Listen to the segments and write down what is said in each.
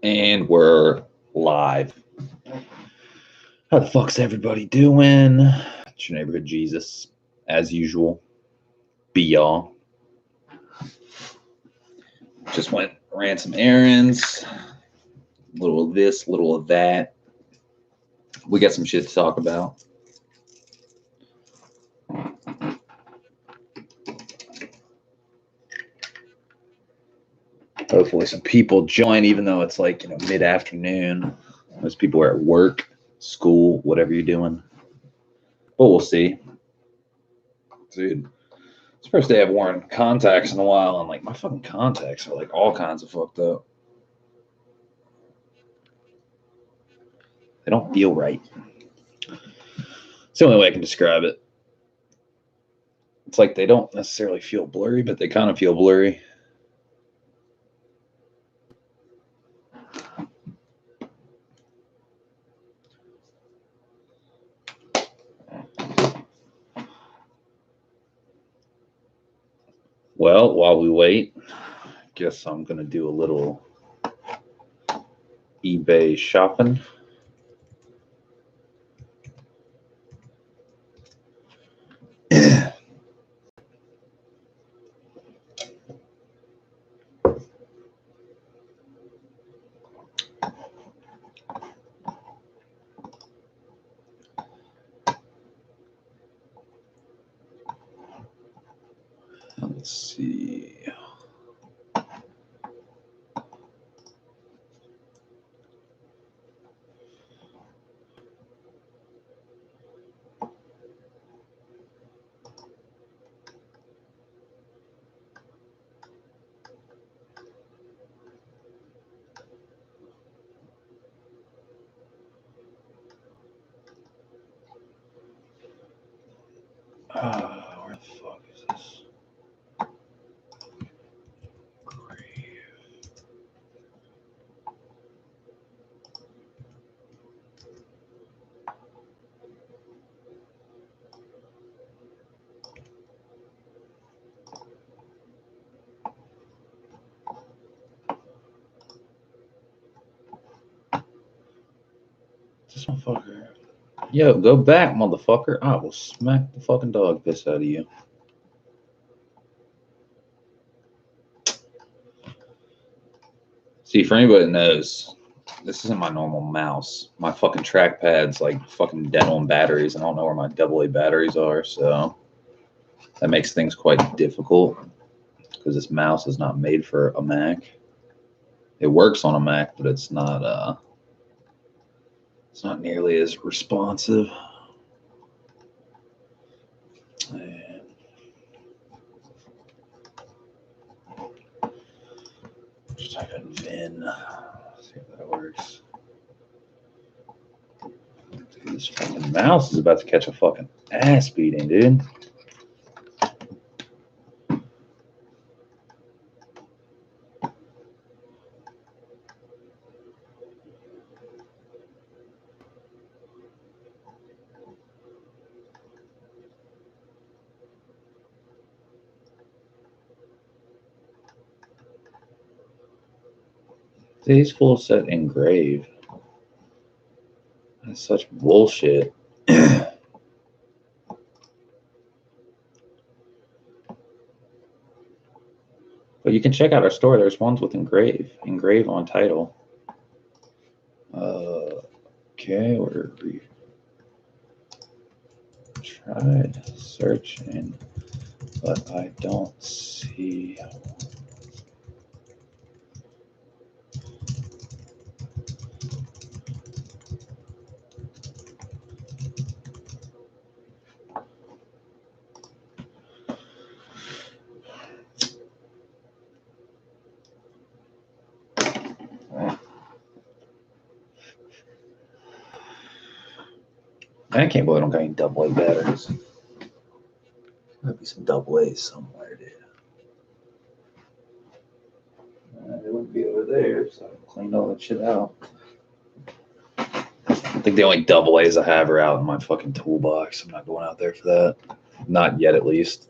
And we're live. How the fuck's everybody doing? It's your neighborhood Jesus, as usual. Be y'all. Just ran some errands. A little of this, a little of that. We got some shit to talk about. Hopefully some people join, even though it's like, mid-afternoon. Most people are at work, school, whatever you're doing. But we'll see. Dude, it's the first day I've worn contacts in a while, and like my fucking contacts are like all kinds of fucked up. They don't feel right. It's the only way I can describe it. It's like they don't necessarily feel blurry, but they kind of feel blurry. Well, while we wait, I guess I'm going to do a little eBay shopping. Let's see. Where the fuck is this? This motherfucker. Yo, go back, motherfucker. I will smack the fucking dog piss out of you. See, for anybody that knows, this isn't my normal mouse. My fucking trackpad's like fucking dead on batteries. I don't know where my AA batteries are, so that makes things quite difficult because this mouse is not made for a Mac. It works on a Mac, but it's not nearly as responsive. And just type in VIN. See if that works. Dude, this fucking mouse is about to catch a fucking ass beating, dude. Today's full set engrave. That's such bullshit. But you can check out our store. There's ones with engrave on title. Okay, we're tried searching, but I don't see. I can't believe I don't got any AA batteries. Might be some AA's somewhere, dude. They wouldn't be over there, so I cleaned all that shit out. I think the only AA's I have are out in my fucking toolbox. I'm not going out there for that. Not yet, at least.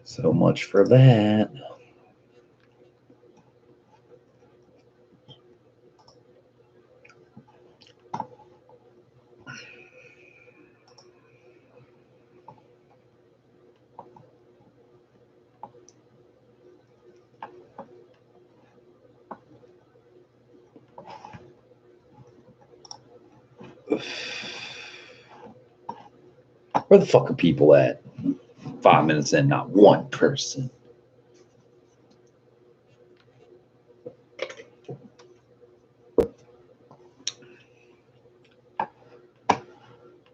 So much for that. Where the fuck are people at? 5 minutes in, not one person.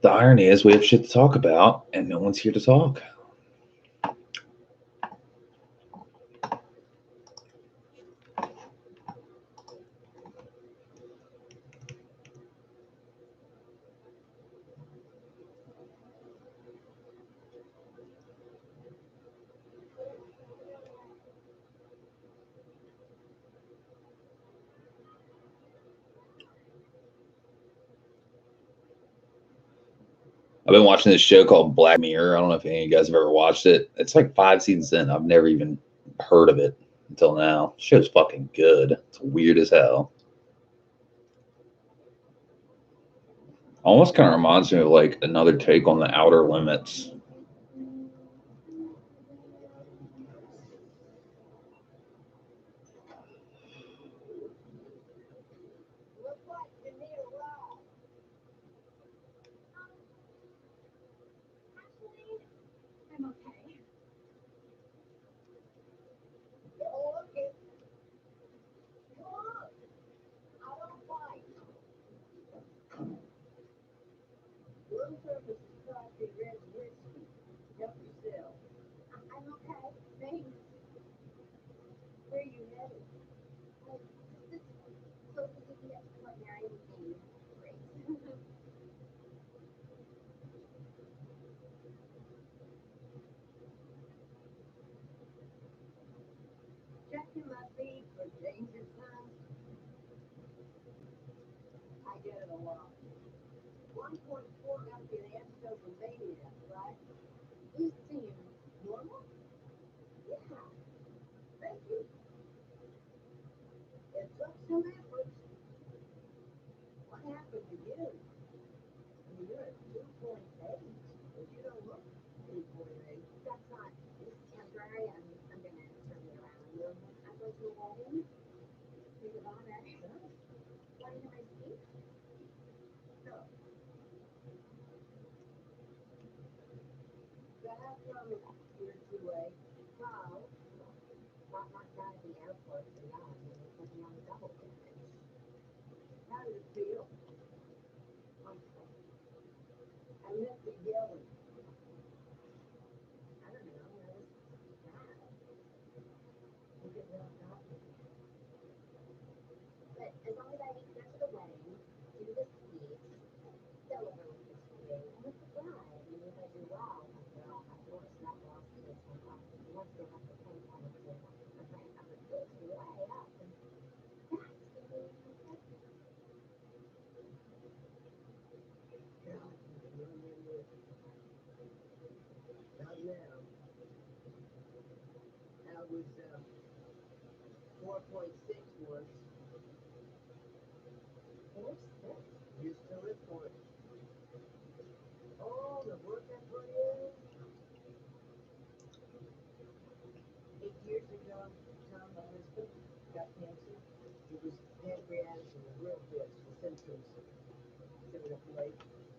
The irony is we have shit to talk about and no one's here to talk. I've been watching this show called Black Mirror. I don't know if any of you guys have ever watched it. It's like 5 seasons in. I've never even heard of it until now. The show's fucking good. It's weird as hell. Almost kind of reminds me of like another take on The Outer Limits.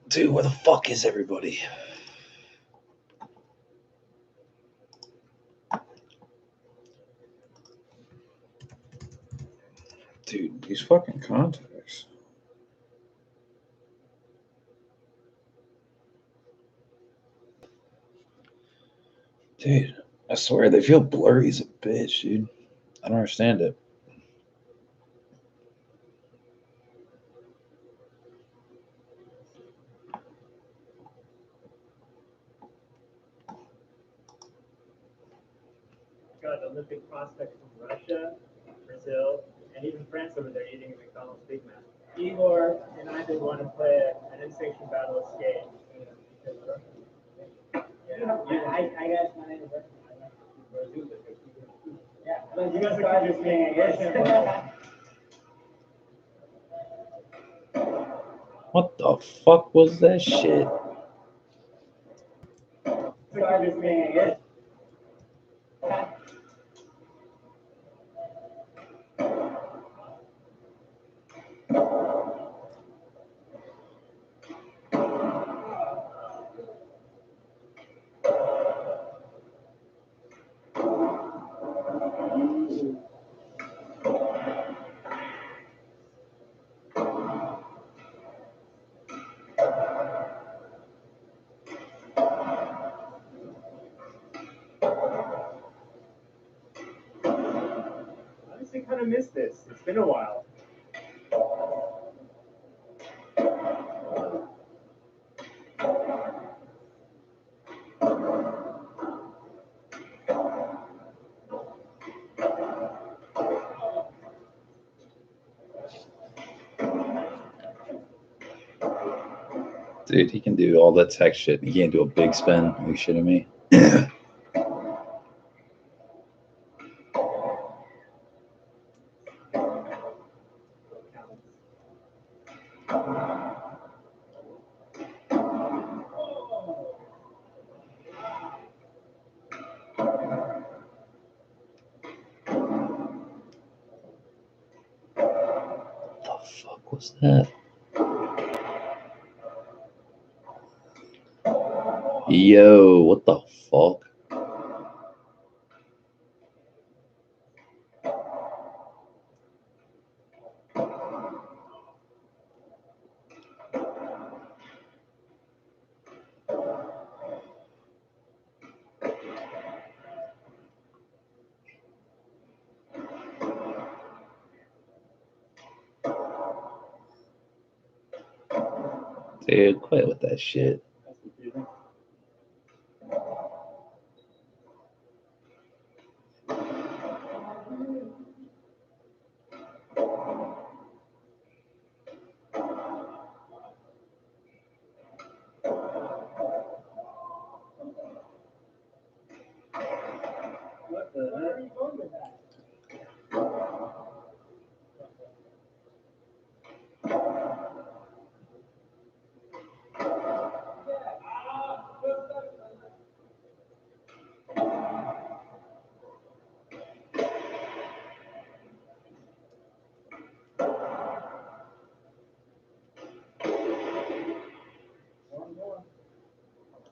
Dude, where the fuck is everybody? Dude, these fucking contacts. Dude, I swear they feel blurry as a bitch, dude. I don't understand it. Got Olympic prospects from Russia, Brazil, and even France over there eating a McDonald's Big Mac. Igor and I did want to play an instinction battle of skate. Yeah, I guess my name is. You guys are just being Russian. What the fuck was that shit? Just being Russian. I kind of missed this. It's been a while. Dude, he can do all that tech shit. He can't do a big spin. Are you shitting me? What the fuck was that? Yo, what the fuck? Dude, quit with that shit. What the heck are you doing with that?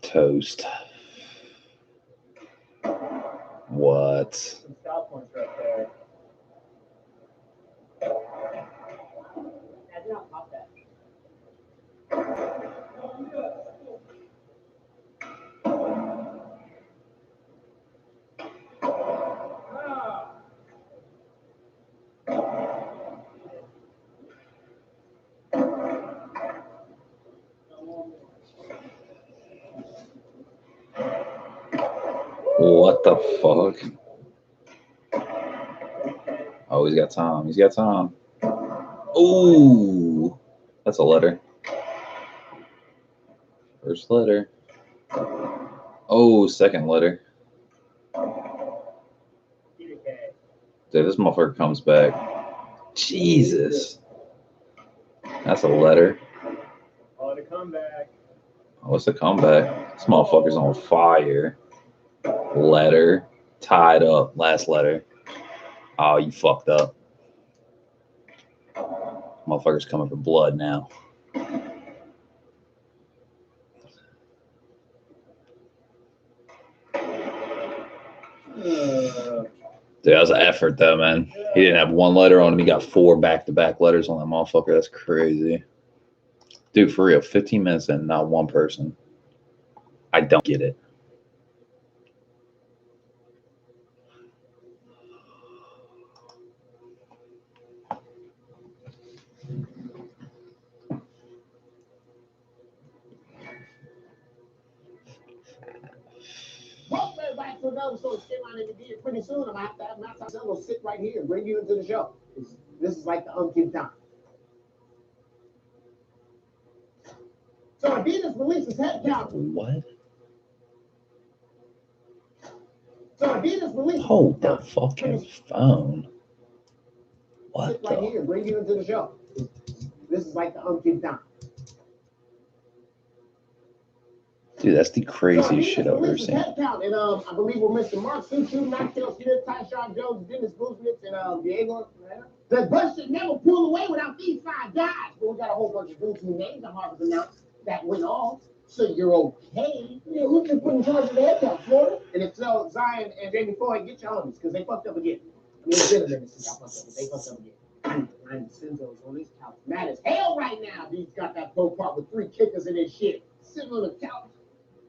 Toast. What? Some stop points right there. I did not pop that. What the fuck? Oh, he's got time. He's got time. Ooh, that's a letter. First letter. Oh, second letter. Dude, this motherfucker comes back. Jesus. That's a letter. Oh, the comeback. Oh, what's the comeback? This motherfucker's on fire. Letter. Tied up. Last letter. Oh, you fucked up. Motherfucker's coming for blood now. Dude, that was an effort, though, man. He didn't have one letter on him. He got 4 back-to-back letters on that motherfucker. That's crazy. Dude, for real, 15 minutes and not one person. I don't get it. Welcome everybody to another show of Streamin in the gear. Pretty soon, I'm gonna have to have Matt Sazzello sit right here and bring you into the show. This is like the umpteenth time. So Adidas releases headcount. What? So Adidas released. Hold the fucking phone. What Sit right here the? and bring you into the show. This is like the umpteenth time. Dude, that's the So craziest Adidas shit I've ever released his seen. head count, and I believe we're Mr. Mark Suchu, Knoxville Smith, Tyshawn Jones, Dennis Busnitz, and Diego. The bus should never pull away without these 5 guys. But we got a whole bunch of dudes whose names I'm hard to pronounce that went off. So you're okay. Yeah, who's been put in charge of the head count, Florida? And if so, Zion and Jamie Floyd, get your homies, because they fucked up again. I mean, it's been a minute since I fucked up, but they fucked up again. Ryan DeCenzo's on his couch. Mad as hell right now. He's got that pro part with 3 kickers in his shit. Sitting on the couch.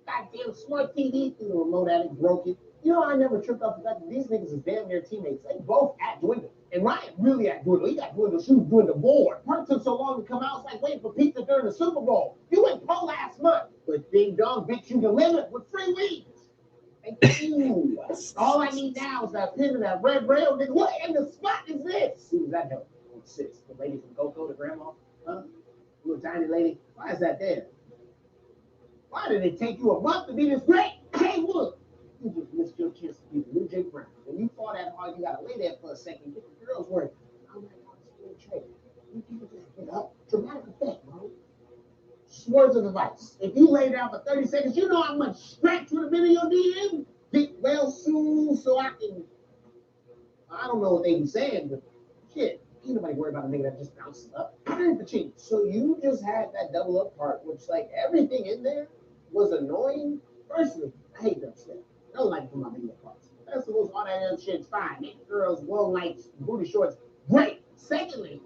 Goddamn smart TV through the remote addict broke it. You know, I never tripped off the fact that these niggas is damn near teammates. They both at Dwindle. And Ryan really at Dwindle. He got Dwindle shoes doing the board. Perk took so long to come out. It's like waiting for pizza during the Super Bowl. You went pro last month. But Ding Dong bit you the limit with free weeds. Thank you. All I need now is that pin and that red rail. Nigga, what in the spot is this? Who does that help? 6. The lady from Coco, the grandma? Huh? Little tiny lady. Why is that there? Why did it take you a month to be this great? Jay Wood, you just missed your chance to be the new Jake Brown. When you fought that hard, you gotta lay there for a second, get the girls working. I'm like, it's a trade. You people just get up. Dramatic effect, bro. Words of advice. If you lay down for 30 seconds, you know how much scratch would have been in your DM? Get well soon so I can. I don't know what they be saying, but shit. Ain't nobody worry about a nigga that just bounces up. The cheat. So you just had that double up part, which like everything in there was annoying. Personally, I hate dubstep. I don't like it for my video parts. Festivals, all that other shit's fine. Naked girls, long nights, booty shorts, great. Secondly,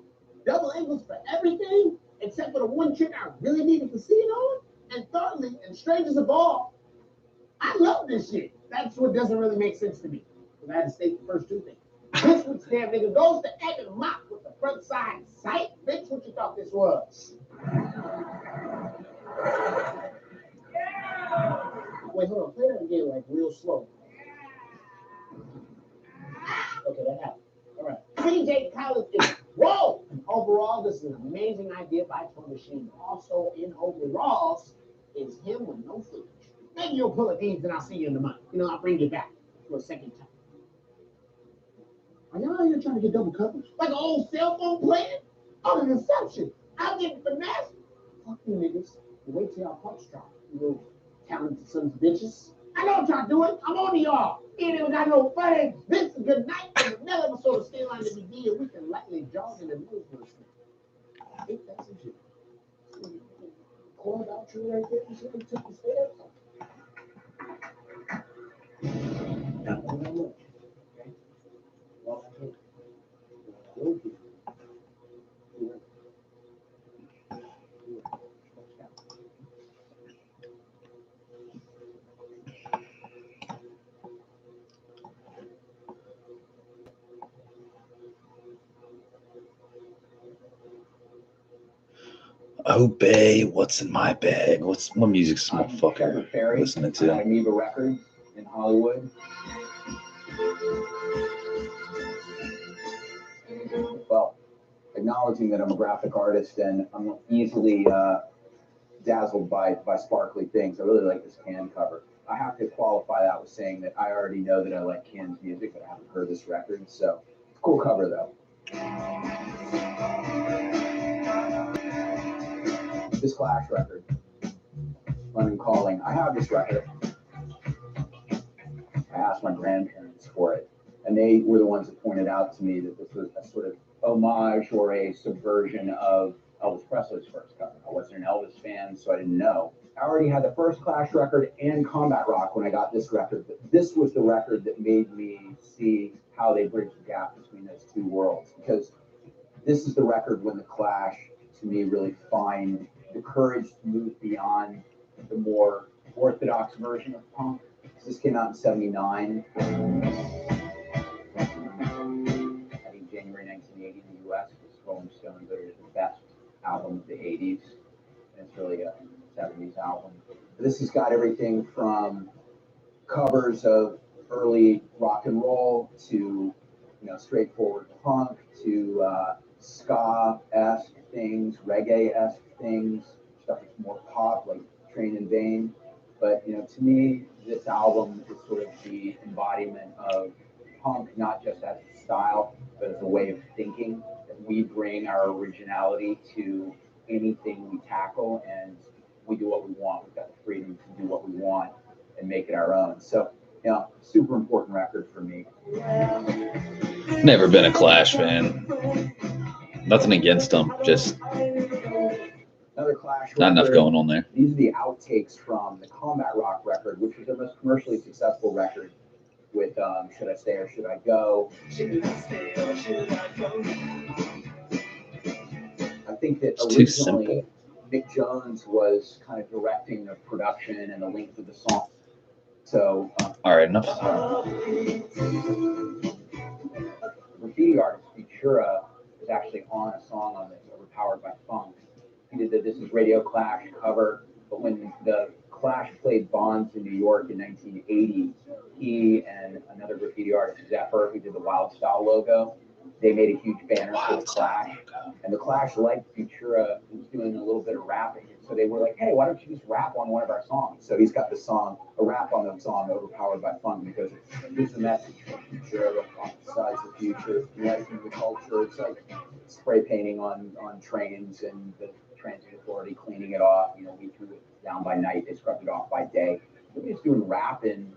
double angles for everything except for the one chick I really needed to see it on. And thirdly, and strangest of all, I love this shit. That's what doesn't really make sense to me. Because I had to state the first 2 things. This week's damn nigga goes to Evan Mock with the front side sight. Bitch, what you thought this was? Wait, hold on. Play that again, like real slow. Okay, that happened. All right. CJ Collins is whoa. Overall, this is an amazing idea by Toy Machine. Also in overalls is him with no footage. Maybe you'll pull a Deeds and I'll see you in the month. You know, I'll bring you back for a second time. Are y'all out here trying to get double coverage? Like an old cell phone plan? Oh, an inception. I'm getting finessed. Fuck you niggas. Wait till y'all parts drop. You little talented sons of bitches. I know what y'all doing. I'm on to y'all. Ain't even got no fame. This is a good night. And another episode of Stay Line to be and we can lightly jog in the news for a second. I think that's some shit. Called out you right there. You see him took the stairs? Not one that much. Okay? Well, I can't. Will do. Obey what's in my bag. What music's this motherfucker listening to? Amoeba Records in Hollywood. Well, acknowledging that I'm a graphic artist and I'm easily dazzled by sparkly things. I really like this can cover. I have to qualify that with saying that I already know that I like Can's music, but I haven't heard this record. So, cool cover though. This Clash record, London Calling. I have this record. I asked my grandparents for it, and they were the ones that pointed out to me that this was a sort of homage or a subversion of Elvis Presley's first cover. I wasn't an Elvis fan, so I didn't know. I already had the first Clash record and Combat Rock when I got this record, but this was the record that made me see how they bridged the gap between those two worlds, because this is the record when the Clash, to me, really find the courage to move beyond the more orthodox version of punk. This came out in '79. I think January 1980 in the U.S. was Rolling Stone voted it the best album of the '80s, and it's really a '70s album. This has got everything from covers of early rock and roll to straightforward punk to ska-esque things, reggae-esque things, stuff that's more pop, like Train in Vain. But to me, this album is sort of the embodiment of punk, not just as a style, but as a way of thinking. That we bring our originality to anything we tackle, and we do what we want. We've got the freedom to do what we want and make it our own. So, you know, super important record for me. Never been a Clash fan. Nothing against them, just Another Clash not enough record. going on there. These are the outtakes from the Combat Rock record, which was their most commercially successful record with Should I Stay or Should I Go? I think that It's too originally simple. Mick Jones was kind of directing the production and the length of the song. So, All right, enough. graffiti artist Futura is actually on a song on this, Overpowered by Funk. He did the This Is Radio Clash cover, but when the Clash played Bonds in New York in 1980, he and another graffiti artist, Zephyr, who did the Wild Style logo, they made a huge banner for the Clash. And the Clash liked Futura, who was doing a little bit of rapping. So they were like, hey, why don't you just rap on one of our songs? So he's got the song, a rap on the song, Overpowered by Funk, because it gives the message from Futura, emphasize the future, liking the culture. It's like spray painting on trains and the transit authority cleaning it off. You know, we threw it down by night, they scrubbed it off by day. Nobody's doing rap in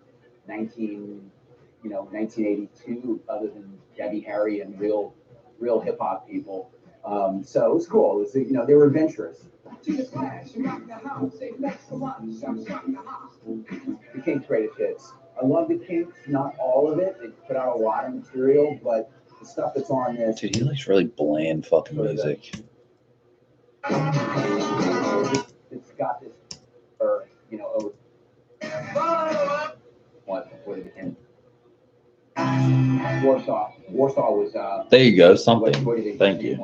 1982, other than Debbie Harry and real hip hop people. So it was cool. It was, you know, they were adventurous. The Kinks' greatest hits. I love the Kinks, not all of it. They put out a lot of material, but the stuff that's on this. Dude, he likes really bland fucking music. It's got this, or, you know, what did the Kinks? Warsaw was. There you go, something. Thank you.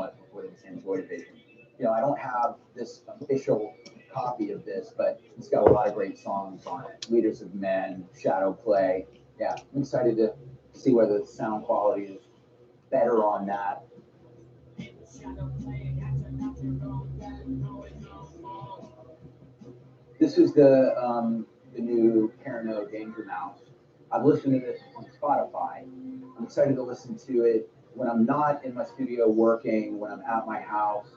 You know, I don't have this official copy of this, but it's got a lot of great songs on it. Leaders of Men, Shadow Play. Yeah, I'm excited to see whether the sound quality is better on that. This is the new Parano Danger Mouse. I've listened to this on Spotify. I'm excited to listen to it when I'm not in my studio working, when I'm at my house,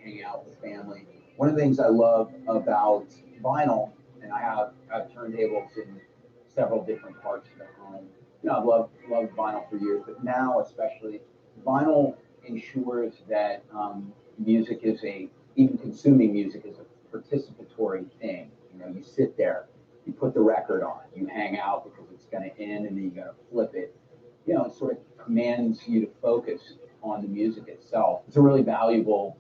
hanging out with family. One of the things I love about vinyl, and I have turntables in several different parts of the home. You know, I've loved vinyl for years, but now especially, vinyl ensures that music is even consuming music is a participatory thing. You know, you sit there, you put the record on, you hang out because it's going to end, and then you got to flip it. You know, it sort of commands you to focus on the music itself. It's a really valuable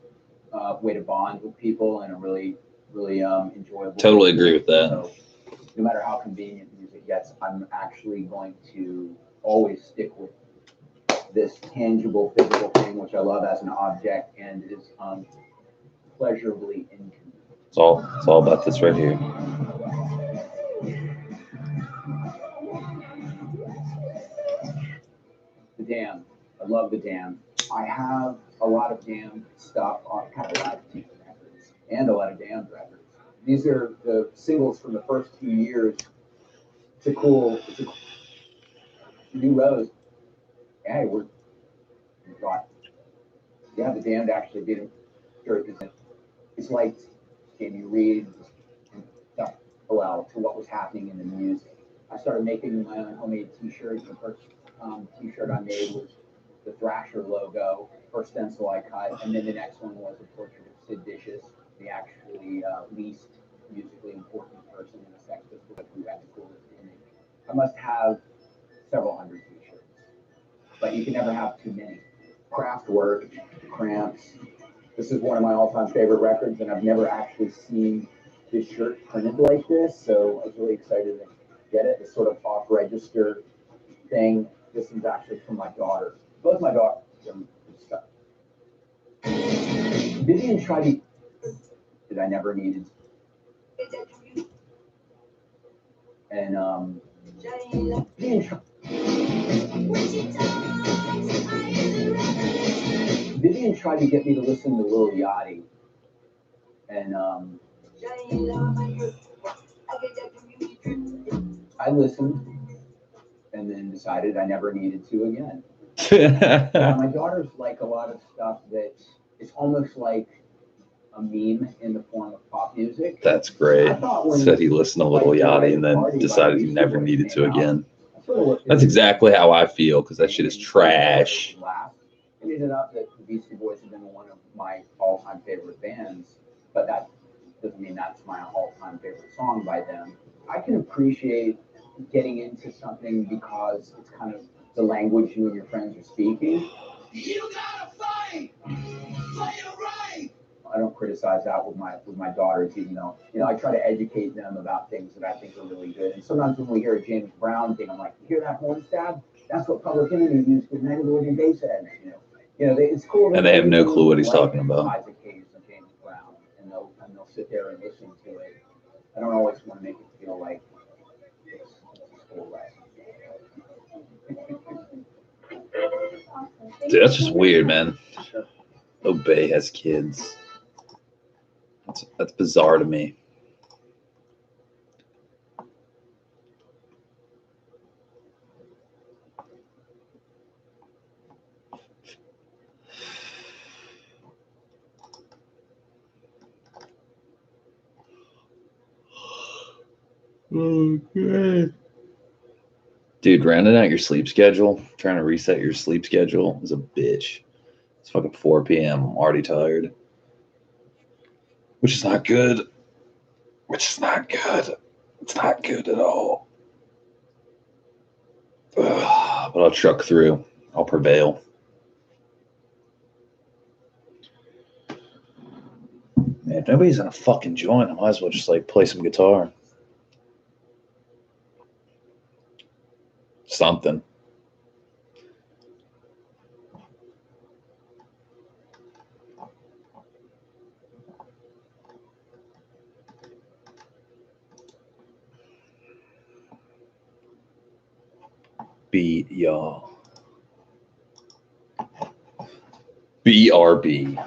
way to bond with people, and a really enjoyable. Totally agree with that. So, no matter how convenient music gets, I'm actually going to always stick with this tangible, physical thing, which I love as an object, and is pleasurably inconvenient. It's all about this right here. The Damned. I love The Damned. I have a lot of Damned stuff on kind of a lot of records and a lot of Damned records. These are the singles from the first 2 years. It's a cool New Rose. Hey, The Damned actually did it. It's like Jamie Reed and stuff. Well, to what was happening in the music. I started making my own homemade T-shirts. The first T-shirt I made was the Thrasher logo, first stencil I cut, and then the next one was a portrait of Sid Vicious, the actually least musically important person in the Sex Pistols who had the coolest image. I must have several hundred T-shirts, but you can never have too many. Kraftwerk, Cramps. This is one of my all-time favorite records, and I've never actually seen this shirt printed like this, so I was really excited to get it. This sort of off-register thing. This is actually from my daughter. Both my daughters. Vivian tried to that I never needed. And Vivian tried to get me to listen to Lil Yachty. And I listened, decided I never needed to again. My daughters like a lot of stuff that it's almost like a meme in the form of pop music. That's great. Said he listened to Lil Yachty and then decided he never needed to again. That's exactly how I feel, because that shit is trash. It ended up that the Beastie Boys have been one of my all-time favorite bands, but that doesn't mean that's my all-time favorite song by them. I can appreciate getting into something because it's kind of the language you and your friends are speaking. You gotta fight it right. I don't criticize that with my daughters. You know, I try to educate them about things that I think are really good. And sometimes when we hear a James Brown thing, I'm like, you hear that horn stab? That's what Public Enemy used with Megan Living Bass said. It's cool. And they have no clue what he's talking about. Isaac Hayes and James Brown, and they'll sit there and listen to it. I don't always want to make it feel like it's a school lesson. Dude, that's just weird, man. Obey has kids. That's bizarre to me. Okay. Dude, rounding out your sleep schedule, trying to reset your sleep schedule is a bitch. It's fucking 4 p.m. I'm already tired. Which is not good. It's not good at all. Ugh, but I'll truck through. I'll prevail. Man, if nobody's gonna fucking join, I might as well just like play some guitar. Something. Beat y'all. BRB.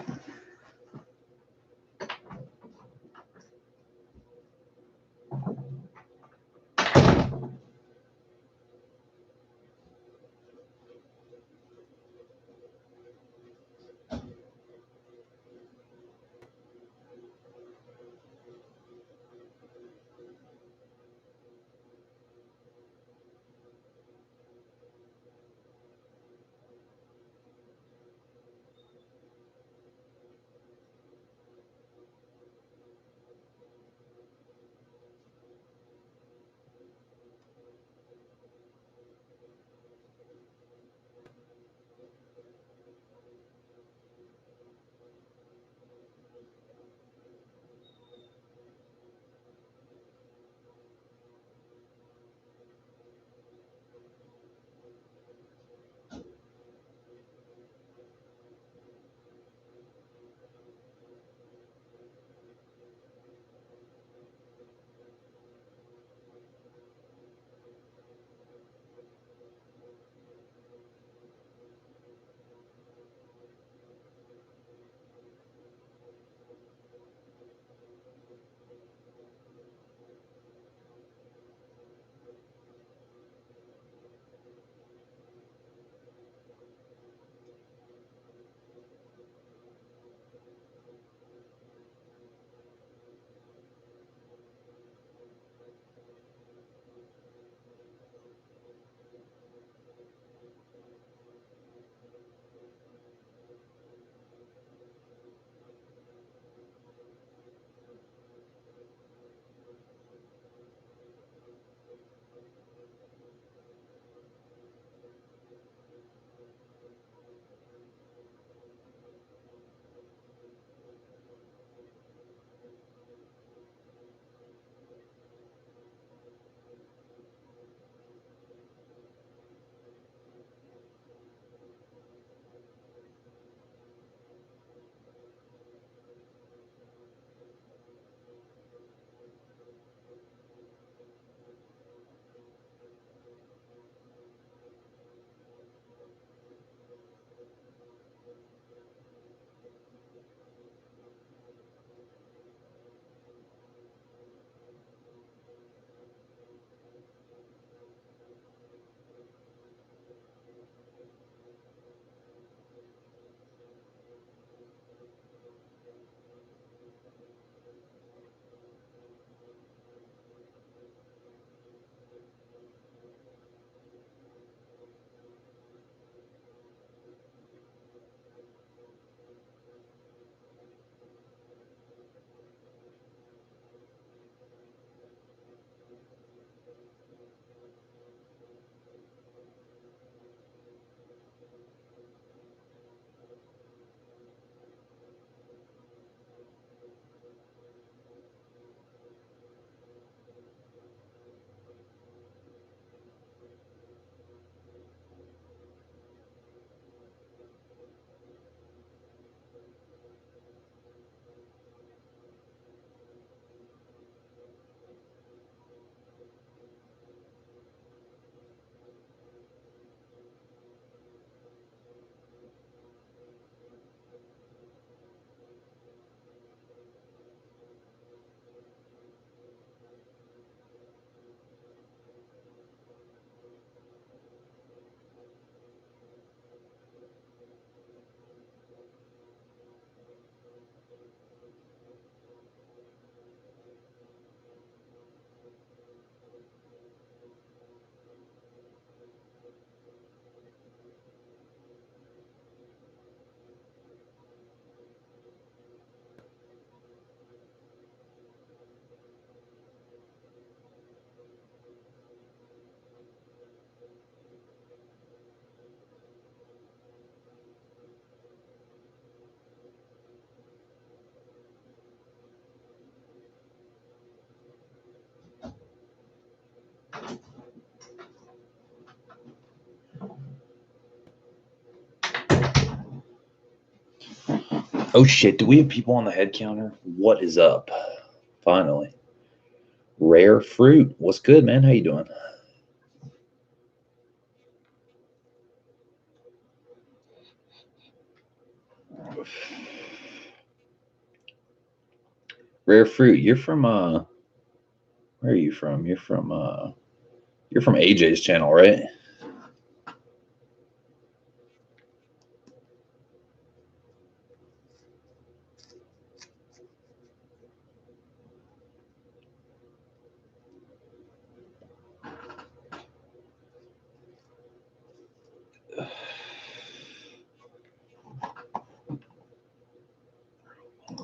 Oh shit, do we have people on the head counter? What is up? Finally. Rare Fruit. What's good, man? How you doing? Rare Fruit, you're from where are you from? You're from AJ's channel, right?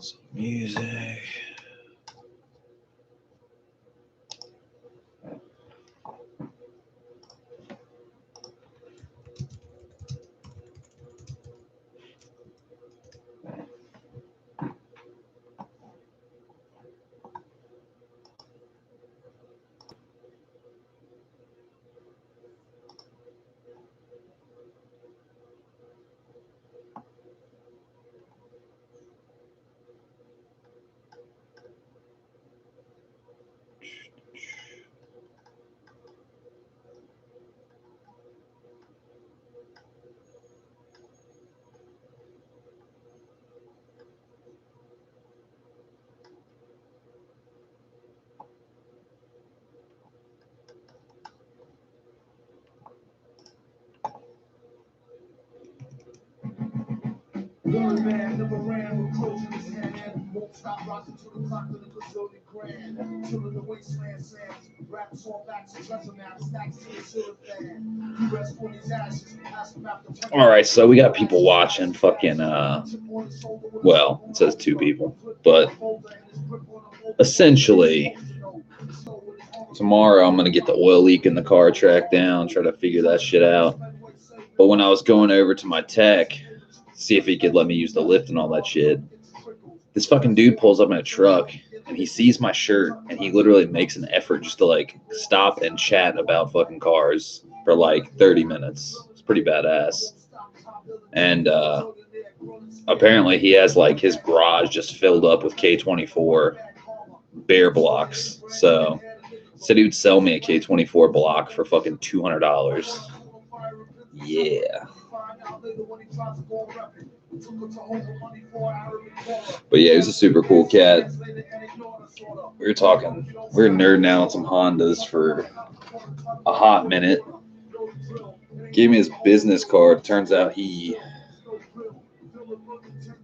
Some music. One man never ran with clothes in his hand. Won't stop rocking to the clock of the Brazilian grand. Killing the wasteland sands. Raps on backs and treasure maps. Stacks to the silver fan. He rests for his ashes. Ask him after. All right, so we got people watching. Fucking well, it says 2 people, but essentially tomorrow I'm gonna get the oil leak in the car tracked down, try to figure that shit out. But when I was going over to my tech, see if he could let me use the lift and all that shit, this fucking dude pulls up in a truck and he sees my shirt and he literally makes an effort just to like stop and chat about fucking cars for like 30 minutes. It's pretty badass. And apparently he has like his garage just filled up with K24 bear blocks. So said he would sell me a K24 block for fucking $200. Yeah. But yeah, he was a super cool cat. We were nerding out on some Hondas for a hot minute. Gave me his business card. Turns out he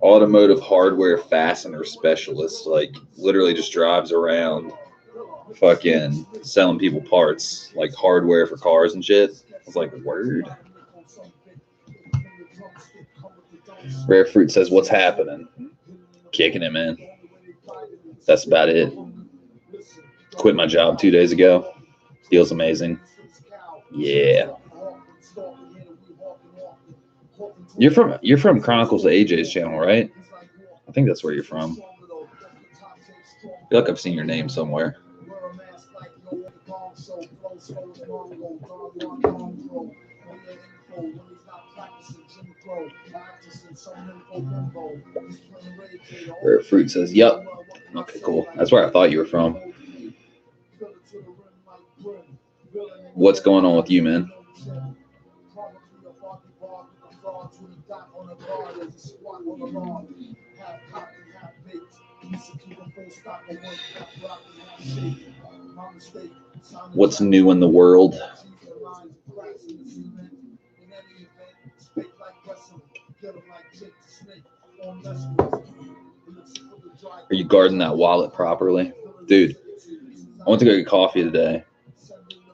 automotive hardware fastener specialist, like literally just drives around fucking selling people parts, like hardware for cars and shit. I was like, word. Rare Fruit says, what's happening? Kicking it, man. That's about it. Quit my job 2 days ago. Feels amazing. Yeah. You're from Chronicles of AJ's channel, right? I think that's where you're from. I feel like I've seen your name somewhere. Rare Fruit says, yep. Okay, cool. That's where I thought you were from. What's going on with you, man? What's new in the world? Are you guarding that wallet properly? Dude, I went to go get coffee today.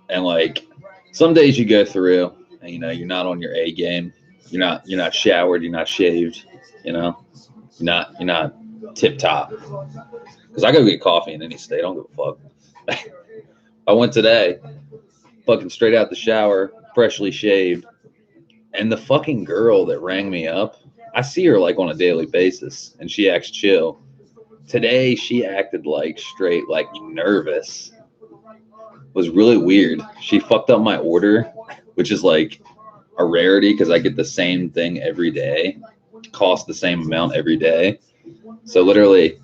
And like some days you go through and you're not on your A game. You're not showered, you're not shaved, you're not tip top. Because I go get coffee in any state, I don't give a fuck. I went today, fucking straight out the shower, freshly shaved, and the fucking girl that rang me up, I see her like on a daily basis, and she acts chill. Today she acted like straight like nervous. It was really weird. She fucked up my order, which is like a rarity because I get the same thing every day. cost the same amount every day. So literally,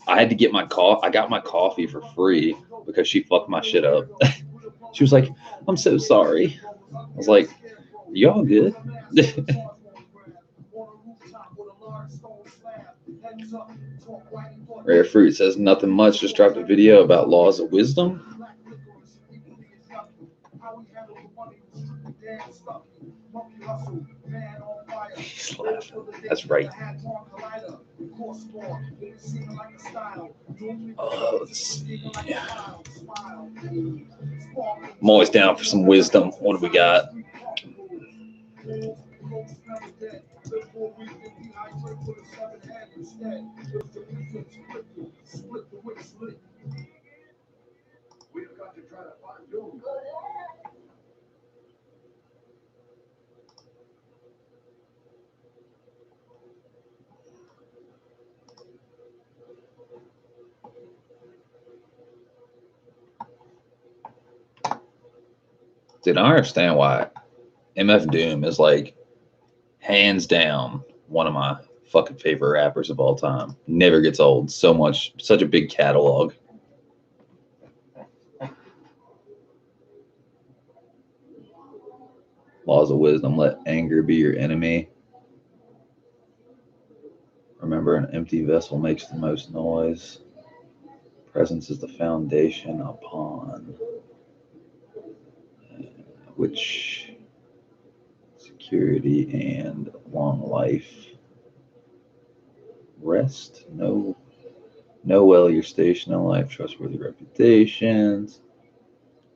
I had to get I got my coffee for free because she fucked my shit up. She was like, "I'm so sorry." I was like, "Y'all good?" Rare Fruit says nothing much. Just dropped a video about laws of wisdom. He's laughing. That's right. I'm always down for some wisdom. What do we got? Dude, I don't understand why MF Doom is like hands down one of my fucking favorite rappers of all time. Never gets old. So much, such a big catalog. Laws of wisdom. Let anger be your enemy. Remember, an empty vessel makes the most noise. Presence is the foundation upon which security and long life rest. Know well your station in life, trustworthy reputations.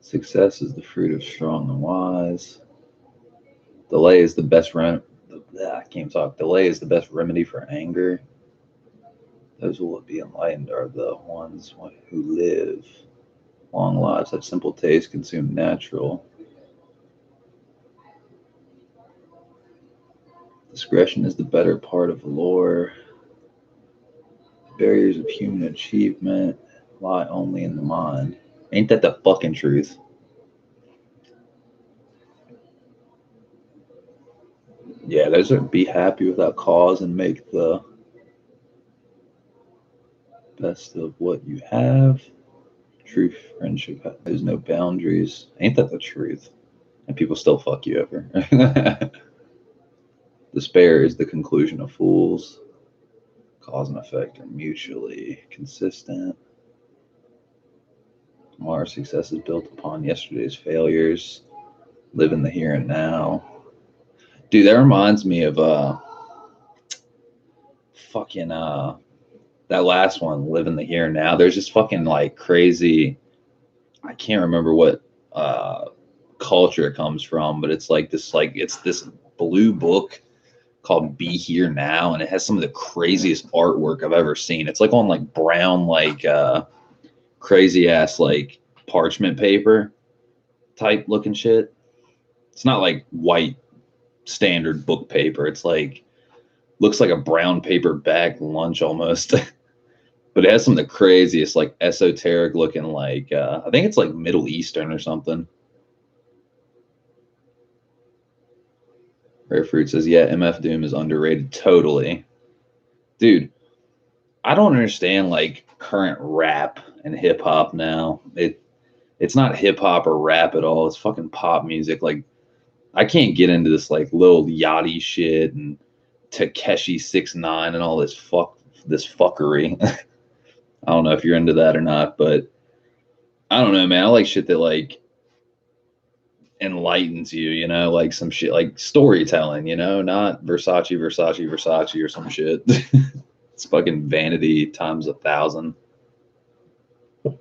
Success is the fruit of strong and wise. Delay is the best I can't talk. Delay is the best remedy for anger. Those who will be enlightened are the ones who live long lives, have simple taste, consume natural. Discretion is the better part of lore. Barriers of human achievement lie only in the mind. Ain't that the fucking truth? Yeah, those are be happy without cause and make the best of what you have. True friendship has no boundaries. Ain't that the truth? And people still fuck you over. Despair is the conclusion of fools. Cause and effect are mutually consistent. Tomorrow's success is built upon yesterday's failures. Live in the here and now. Dude, that reminds me of fucking that last one, Live in the Here and Now. There's this fucking like crazy, I can't remember what culture it comes from, but it's this blue book called Be Here Now, and it has some of the craziest artwork I've ever seen. It's like on like brown, like crazy ass like parchment paper type looking shit. It's not like white standard book paper. It's like looks like a brown paper bag lunch almost. But it has some of the craziest like esoteric looking like I think it's like Middle Eastern or something. Rare Fruit says, yeah, MF Doom is underrated. Totally. Dude, I don't understand like current rap and hip hop now. It's not hip hop or rap at all. It's fucking pop music. Like I can't get into this like Lil Yachty shit and Takeshi 6ix9ine and all this fuckery. I don't know if you're into that or not, but I don't know, man. I like shit that like enlightens you, you know, like some shit like storytelling, you know, not Versace or some shit. It's fucking vanity times 1,000. I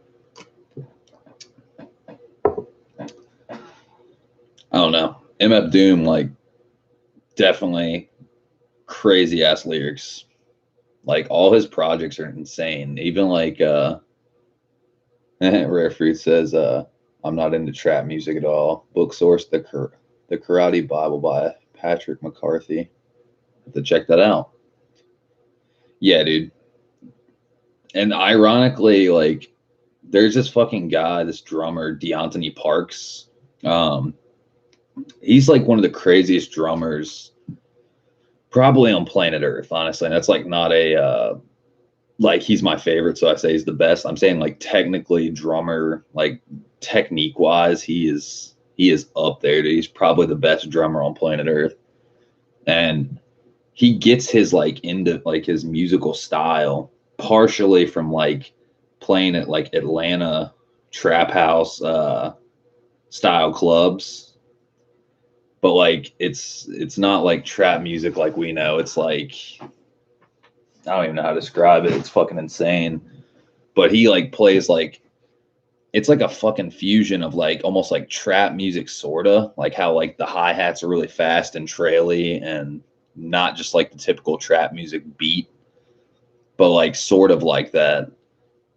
don't know. MF Doom, like, definitely crazy ass lyrics. Like, all his projects are insane. Even like, Rare Fruit says, I'm not into trap music at all. Book source, The Karate Bible by Patrick McCarthy. Have to check that out. Yeah, dude. And ironically, like, there's this fucking guy, this drummer, Deontay Parks. He's like one of the craziest drummers Probably on planet Earth, honestly. And that's like not a like he's my favorite, so I say he's the best. I'm saying like technically drummer, like technique wise, he is up there. Dude. He's probably the best drummer on planet Earth. And he gets his like into like his musical style partially from like playing at like Atlanta trap house style clubs. But like it's not like trap music like we know. It's like I don't even know how to describe it. It's fucking insane. But he like plays like it's like a fucking fusion of like almost like trap music sorta, like how like the hi-hats are really fast and traily and not just like the typical trap music beat, but like sort of like that.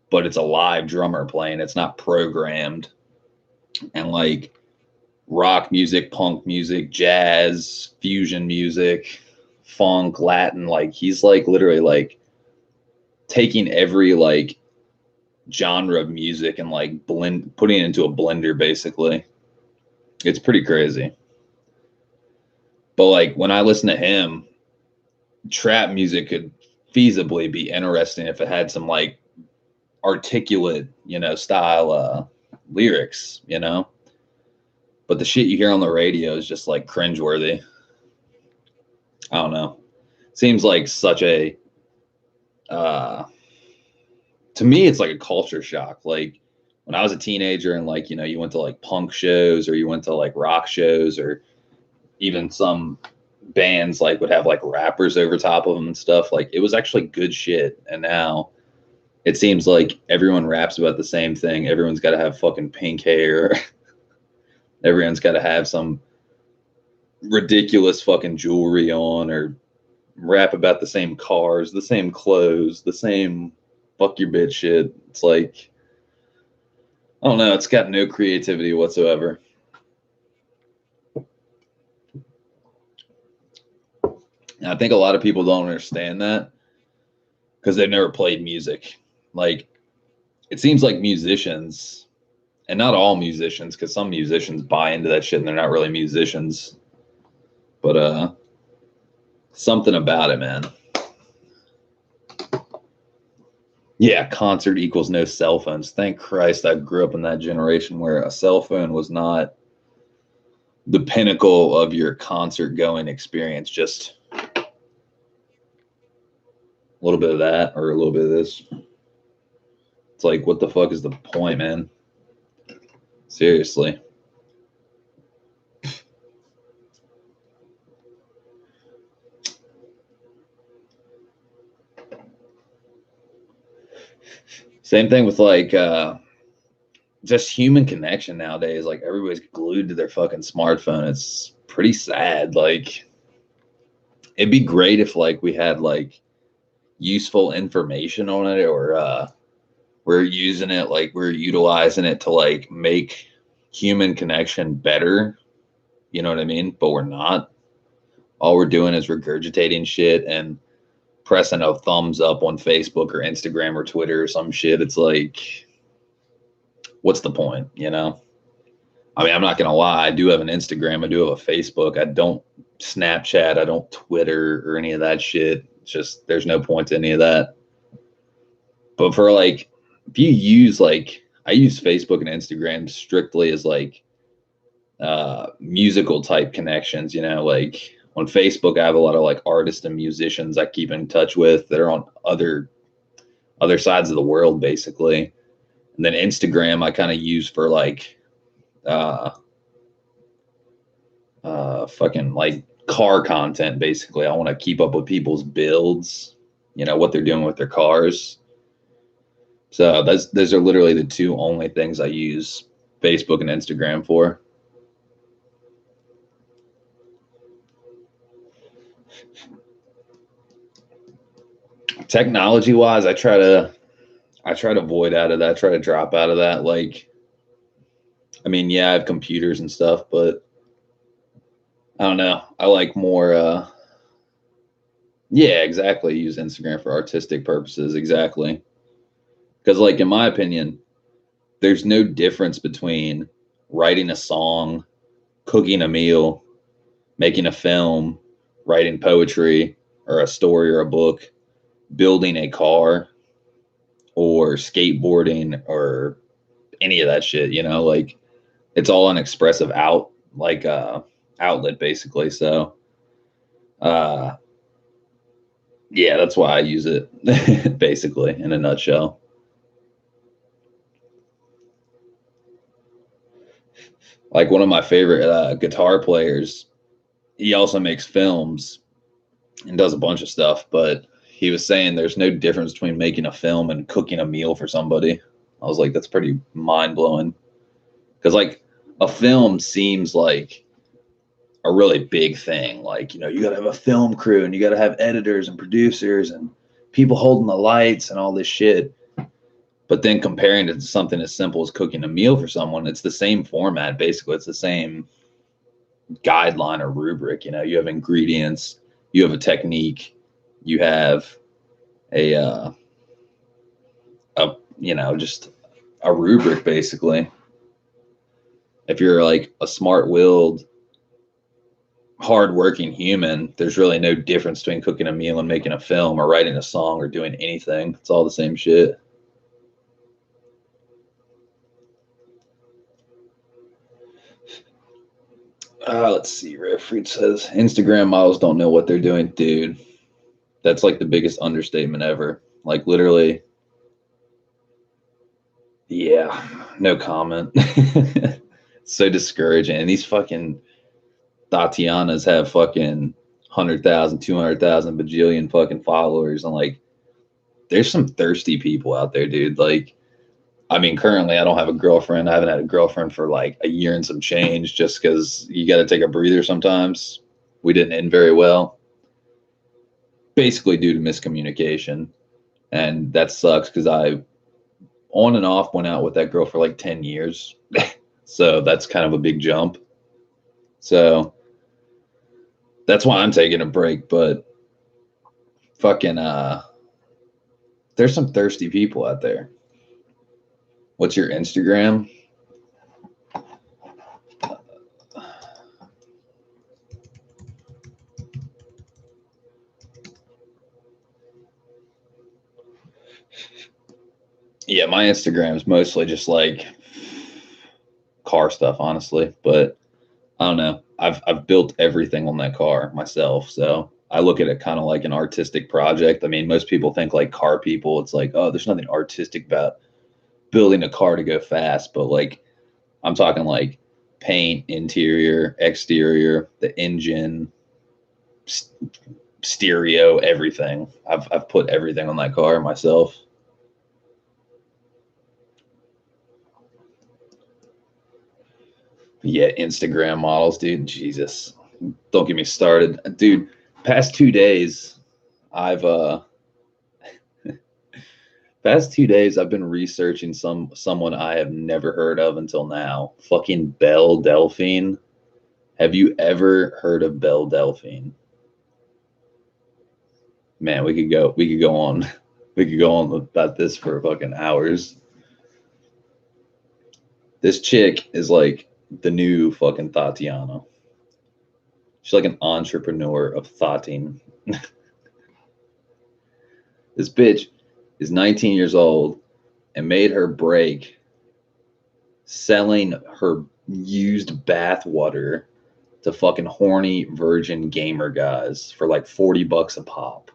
But it's a live drummer playing. It's not programmed. And like rock music, punk music, jazz, fusion music, funk, Latin, like he's like literally like taking every like genre of music and like putting it into a blender basically. It's pretty crazy. But like when I listen to him, trap music could feasibly be interesting if it had some like articulate, style lyrics, But the shit you hear on the radio is just like cringeworthy. I don't know. Seems like such a to me it's like a culture shock. Like when I was a teenager and like, you went to like punk shows or you went to like rock shows or even some bands like would have like rappers over top of them and stuff. Like it was actually good shit. And now it seems like everyone raps about the same thing. Everyone's got to have fucking pink hair. Everyone's got to have some ridiculous fucking jewelry on or rap about the same cars, the same clothes, the same fuck your bitch shit. It's like, I don't know. It's got no creativity whatsoever. And I think a lot of people don't understand that because they've never played music. Like, it seems like musicians, and not all musicians, because some musicians buy into that shit and they're not really musicians. But something about it, man. Yeah, concert equals no cell phones. Thank Christ I grew up in that generation where a cell phone was not the pinnacle of your concert going experience. Just a little bit of that or a little bit of this. It's like, what the fuck is the point, man? Seriously. Same thing with like just human connection nowadays. Like everybody's glued to their fucking smartphone. It's pretty sad. Like it'd be great if like we had like useful information on it or we're using it, like we're utilizing it to like make human connection better. You know what I mean? But we're not. All we're doing is regurgitating shit and pressing a thumbs up on Facebook or Instagram or Twitter or some shit. It's like, what's the point? I mean, I'm not going to lie. I do have an Instagram. I do have a Facebook. I don't Snapchat. I don't Twitter or any of that shit. It's just, there's no point to any of that. But for like, if you use like, I use Facebook and Instagram strictly as like musical type connections, like on Facebook, I have a lot of like artists and musicians I keep in touch with that are on other sides of the world, basically. And then Instagram, I kind of use for like, fucking like car content, basically. I want to keep up with people's builds, what they're doing with their cars. So those are literally the two only things I use Facebook and Instagram for. Technology wise, I try to avoid out of that. I try to drop out of that. Like, I mean, yeah, I have computers and stuff, but I don't know. I like more, yeah, exactly. Use Instagram for artistic purposes. Exactly. Because like, in my opinion, there's no difference between writing a song, cooking a meal, making a film, writing poetry or a story or a book, building a car, or skateboarding or any of that shit, you know, like it's all an expressive outlet basically. So yeah, that's why I use it basically in a nutshell. Like one of my favorite guitar players, he also makes films and does a bunch of stuff, but he was saying there's no difference between making a film and cooking a meal for somebody. I was like, that's pretty mind blowing. Because like a film seems like a really big thing. Like, you know, you got to have a film crew and you got to have editors and producers and people holding the lights and all this shit. But then comparing it to something as simple as cooking a meal for someone, it's the same format. Basically, it's the same guideline or rubric. You know, you have ingredients, you have a technique, you have a you know, just a rubric basically. If you're like a smart-willed, hard-working human, there's really no difference between cooking a meal and making a film or writing a song or doing anything. It's all the same shit. Let's see. Redfried says Instagram models don't know what they're doing, dude. That's like the biggest understatement ever. Like literally, yeah, no comment. So discouraging. And these fucking Tatianas have fucking 100,000, 200,000 bajillion fucking followers. And like, there's some thirsty people out there, dude. Like, I mean, currently I don't have a girlfriend. I haven't had a girlfriend for like a year and some change just because you got to take a breather sometimes. We didn't end very well, basically due to miscommunication. And that sucks because I on and off went out with that girl for like 10 years. So that's kind of a big jump. So that's why I'm taking a break. But fucking, there's some thirsty people out there. What's your Instagram? Yeah, my Instagram is mostly just like car stuff, honestly. But I don't know. I've built everything on that car myself, so I look at it kind of like an artistic project. I mean, most people think like car people, it's like, oh, there's nothing artistic about building a car to go fast, but like I'm talking like paint, interior, exterior, the engine, stereo, everything. I've put everything on that car myself. Yeah, Instagram models, dude. Jesus. Don't get me started. Dude, past 2 days, I've past 2 days I've been researching someone I have never heard of until now. Fucking Belle Delphine. Have you ever heard of Belle Delphine? Man, we could go on about this for fucking hours. This chick is like the new fucking Tatiana. She's like an entrepreneur of thoughting. This bitch is 19 years old and made her break selling her used bath water to fucking horny virgin gamer guys for like $40 a pop.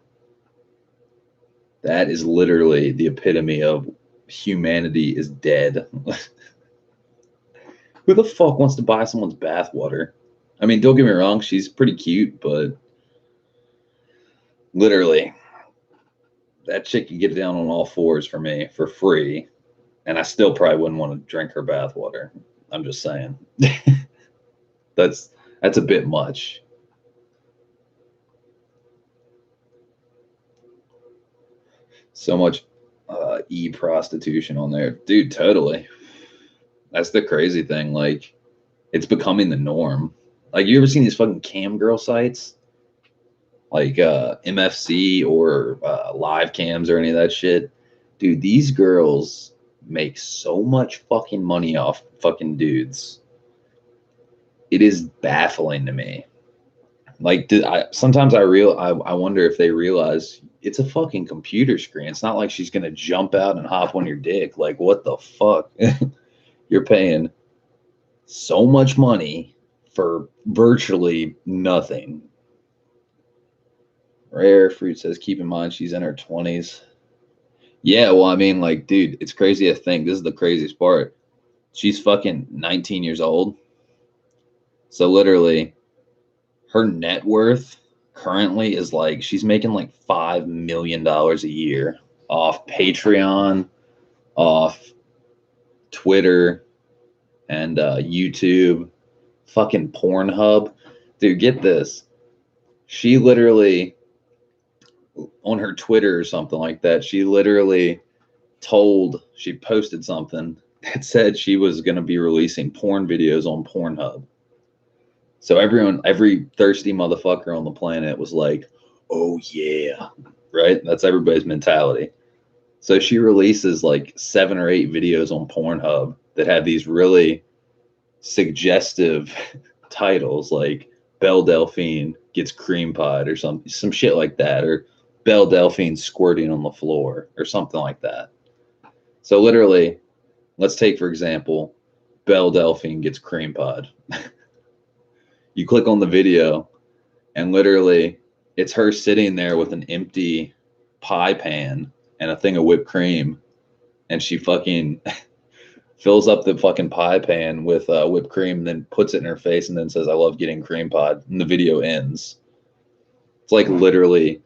That is literally the epitome of humanity is dead. Who the fuck wants to buy someone's bath water? I mean, don't get me wrong, she's pretty cute, but literally, that chick could get down on all fours for me for free, and I still probably wouldn't want to drink her bath water. I'm just saying. That's a bit much. So much e-prostitution on there. Dude, totally. That's the crazy thing. Like, it's becoming the norm. Like, you ever seen these fucking cam girl sites? Like MFC or live cams or any of that shit? Dude, these girls make so much fucking money off fucking dudes. It is baffling to me. Like, sometimes I wonder if they realize it's a fucking computer screen. It's not like she's gonna jump out and hop on your dick. Like, what the fuck? You're paying so much money for virtually nothing. Rare Fruit says, keep in mind she's in her 20s. Yeah, well, I mean, like, dude, it's crazy to think. This is the craziest part. She's fucking 19 years old. So literally, her net worth currently is like, she's making like $5 million a year off Patreon, off Twitter, and YouTube, fucking Pornhub. Dude, get this. She literally, on her Twitter or something like that, she literally she posted something that said she was going to be releasing porn videos on Pornhub. So every thirsty motherfucker on the planet was like, oh yeah, right? That's everybody's mentality. So she releases like 7 or 8 videos on Pornhub that had these really suggestive titles like Belle Delphine gets cream pied or some shit like that, or Belle Delphine squirting on the floor or something like that. So literally, let's take, for example, Belle Delphine gets cream pied. You click on the video and literally it's her sitting there with an empty pie pan and a thing of whipped cream, and she fucking fills up the fucking pie pan with whipped cream and then puts it in her face and then says, I love getting cream pied, and the video ends. It's like literally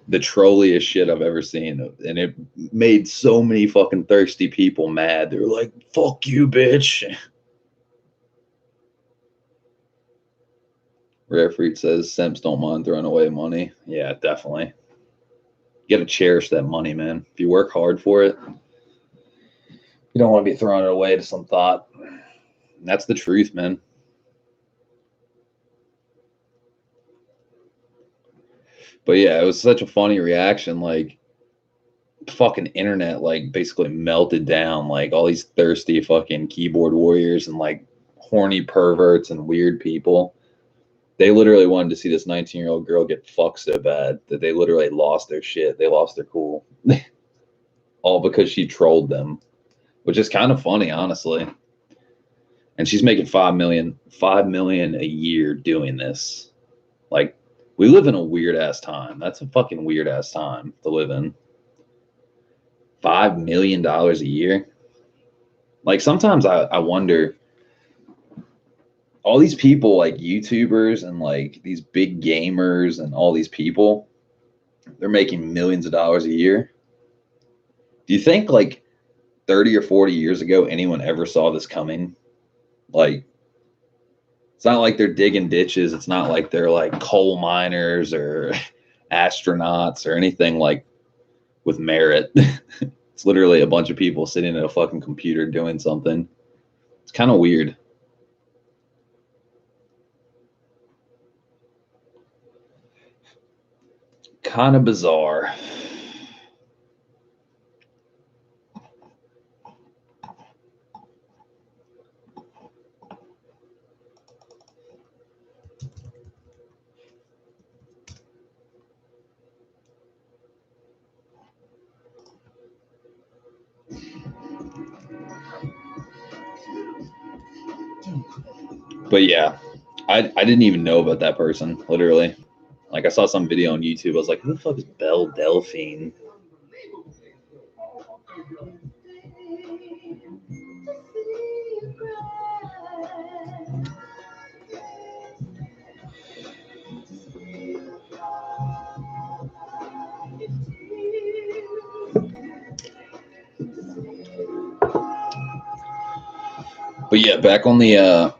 the trolliest shit I've ever seen, and it made so many fucking thirsty people mad. They were like, fuck you, bitch. Rare Fruit says simps don't mind throwing away money. Yeah, definitely. You gotta cherish that money, man. If you work hard for it, you don't want to be throwing it away to some thought. And that's the truth, man. But yeah, it was such a funny reaction. Like, fucking internet, like, basically melted down. Like, all these thirsty fucking keyboard warriors and, like, horny perverts and weird people. They literally wanted to see this 19-year-old girl get fucked so bad that they literally lost their shit. They lost their cool. All because she trolled them, which is kind of funny, honestly. And she's making $5 million a year doing this. Like, we live in a weird ass time. That's a fucking weird ass time to live in. $5 million a year. Like, sometimes I wonder, all these people, like YouTubers and like these big gamers and all these people, they're making millions of dollars a year. Do you think like 30 or 40 years ago anyone ever saw this coming? Like, it's not like they're digging ditches. It's not like they're like coal miners or astronauts or anything like with merit. It's literally a bunch of people sitting at a fucking computer doing something. It's kind of weird. Kind of bizarre. But yeah, I didn't even know about that person, literally. Like, I saw some video on YouTube. I was like, who the fuck is Belle Delphine? But yeah, back on the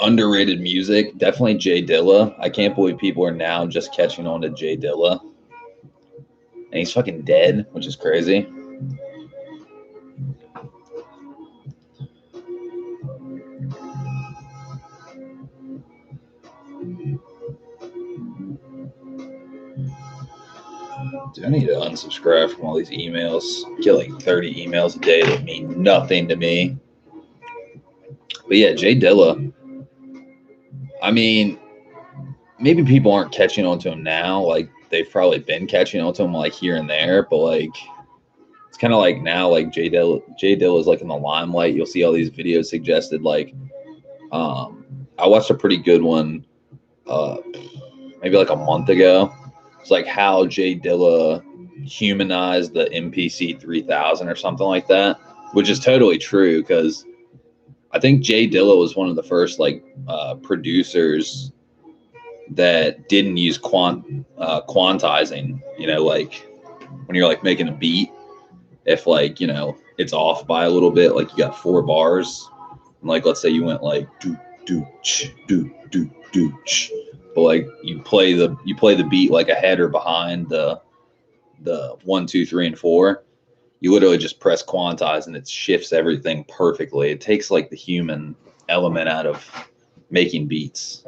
underrated music, definitely Jay Dilla. I can't believe people are now just catching on to Jay Dilla. And he's fucking dead, which is crazy. Dude, I need to unsubscribe from all these emails. I get like 30 emails a day that mean nothing to me. But yeah, Jay Dilla. I mean, maybe people aren't catching on to him now. Like they've probably been catching on to him like here and there, but like it's kind of like now, like J Dill is like in the limelight. You'll see all these videos suggested. Like, I watched a pretty good one, maybe like a month ago. It's like how J Dilla humanized the MPC 3000 or something like that, which is totally true because I think J Dilla was one of the first like producers that didn't use quantizing. You know, like when you're like making a beat, if like, you know, it's off by a little bit, like you got 4 bars, and like let's say you went like do do ch do do do ch, but like you play the beat like ahead or behind the 1 2 3 and 4. You literally just press quantize and it shifts everything perfectly. It takes like the human element out of making beats,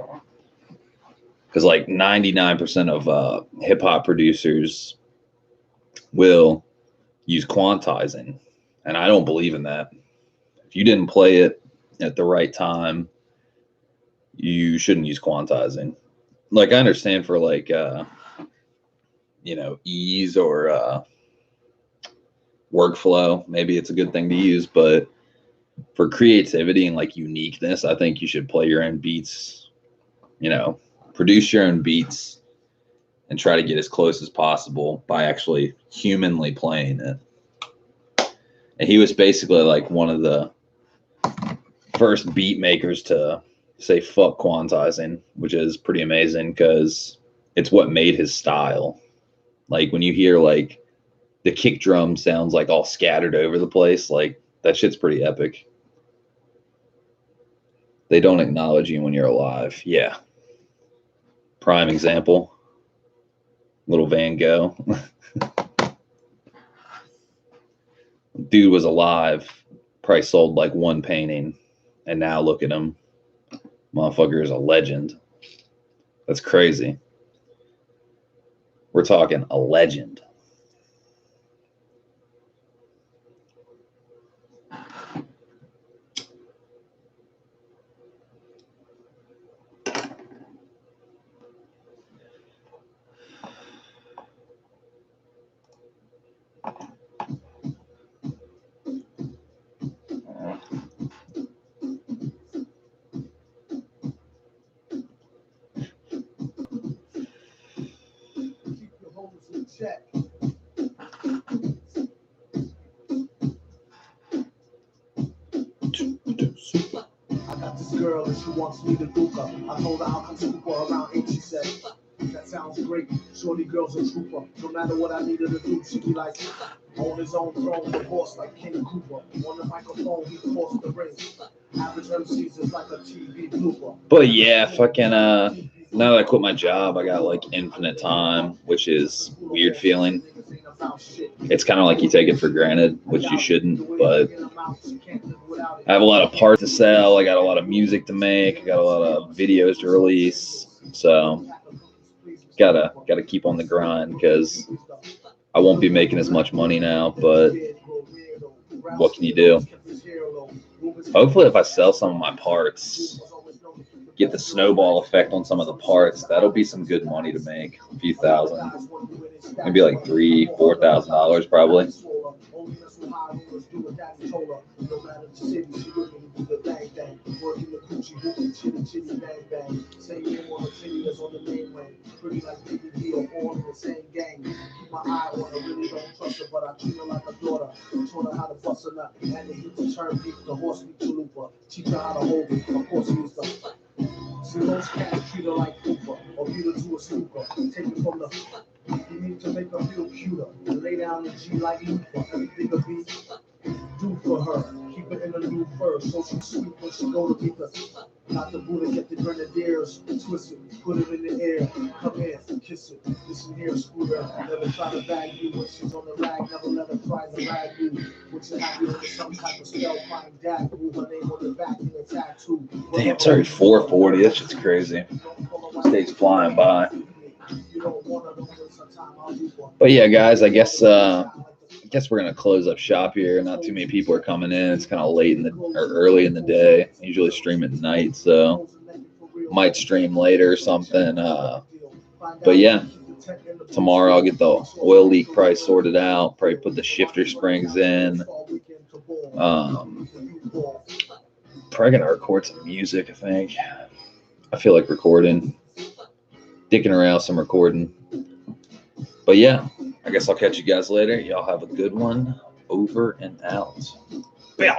because like 99% of hip-hop producers will use quantizing, and I don't believe in that. If you didn't play it at the right time, you shouldn't use quantizing. Like I understand for like you know, ease or workflow, maybe it's a good thing to use, but for creativity and like uniqueness, I think you should play your own beats, you know, produce your own beats and try to get as close as possible by actually humanly playing it. And he was basically like one of the first beat makers to say fuck quantizing, which is pretty amazing because it's what made his style. Like when you hear like the kick drum sounds like all scattered over the place, like that shit's pretty epic. They don't acknowledge you when you're alive. Yeah. Prime example. Little Van Gogh. Dude was alive, probably sold like 1 painting, and now look at him. Motherfucker is a legend. That's crazy. We're talking a legend. Check. I got this girl and she wants me to duke her. I told her I'll come scoop her around 8. She said, that sounds great. Shorty girl's a trooper. No matter what I need her to do, she be like, on his own throne, the boss like King Cooper. On the microphone, he forced the ring. Average MCs is like a TV blooper. But yeah, fucking now that I quit my job, I got like infinite time, which is weird feeling. It's kind of like you take it for granted, which you shouldn't, but I have a lot of parts to sell. I got a lot of music to make. I got a lot of videos to release. So gotta keep on the grind because I won't be making as much money now, but what can you do? Hopefully if I sell some of my parts, get the snowball effect on some of the parts, that'll be some good money to make. A few thousand, maybe like $3,000-$4,000 probably. See, those cats treat her like Cooper, or beat her to a snooker. Take it from the you need to make her feel cuter. And lay down the G like Luther. Everything a beat do for her. Keep it in a new fur, so she's sweet when she go to meet the not the Buddha, get the grenadiers, twist it, put it in the air, come here, kiss it, listen here, scooter, never try to bag you when she's on the rag, never let her try to rag you, which you have you under some type of spell, crying dad, move her name on the back in a tattoo. Damn, it's already 4:40, that shit's crazy. Stays flying by. But yeah, guys, I guess we're gonna close up shop here. Not too many people are coming in. It's kind of late in the or early in the day. I usually stream at night, so might stream later or something. But yeah, tomorrow I'll get the oil leak price sorted out. Probably put the shifter springs in. Probably gonna record some music, I think. I feel like recording. Dicking around some recording. But yeah, I guess I'll catch you guys later. Y'all have a good one. Over and out. Bye.